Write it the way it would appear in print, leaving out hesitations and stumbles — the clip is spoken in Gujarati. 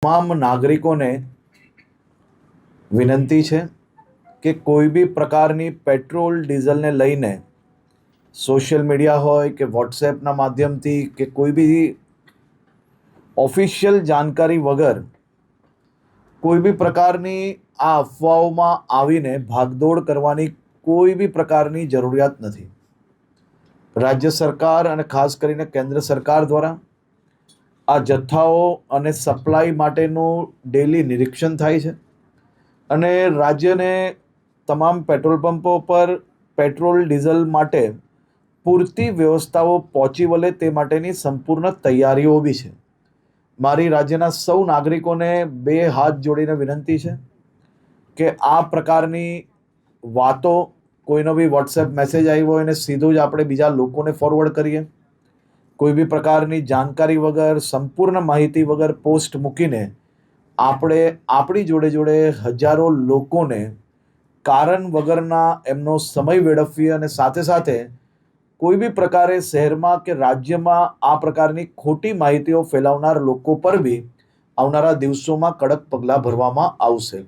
તમામ નાગરિકોને વિનંતી છે કે કોઈ બી પ્રકારની પેટ્રોલ ડીઝલને લઈને સોશિયલ મીડિયા હોય કે વોટ્સએપના માધ્યમથી કે કોઈ બી ઓફિશિયલ જાણકારી વગર કોઈ બી પ્રકારની આ અફવાઓમાં આવીને ભાગદોડ કરવાની કોઈ બી પ્રકારની જરૂરિયાત નથી. રાજ્ય સરકાર અને ખાસ કરીને કેન્દ્ર સરકાર દ્વારા આ જથ્થાઓ અને સપ્લાય માટેનું ડેલી નિરીક્ષણ થાય છે અને રાજ્યને તમામ પેટ્રોલ પંપો પર પેટ્રોલ ડીઝલ માટે પૂરતી વ્યવસ્થાઓ પહોંચી વળે તે માટેની સંપૂર્ણ તૈયારીઓ બી છે. મારી રાજ્યના સૌ નાગરિકોને બે હાથ જોડીને વિનંતી છે કે આ પ્રકારની વાતો, કોઈનો બી વોટ્સએપ મેસેજ આવ્યો હોય એને સીધું જ આપણે બીજા લોકોને ફોરવર્ડ કરીએ. કોઈ બી પ્રકારની જાણકારી વગર, સંપૂર્ણ માહિતી વગર પોસ્ટ મૂકીને આપણે આપણી જોડે જોડે હજારો લોકોને કારણ વગરના એમનો સમય વેડફીએ અને સાથે સાથે કોઈ બી પ્રકારે શહેરમાં કે રાજ્યમાં આ પ્રકારની ખોટી માહિતીઓ ફેલાવનાર લોકો પર બી આવનારા દિવસોમાં કડક પગલાં ભરવામાં આવશે.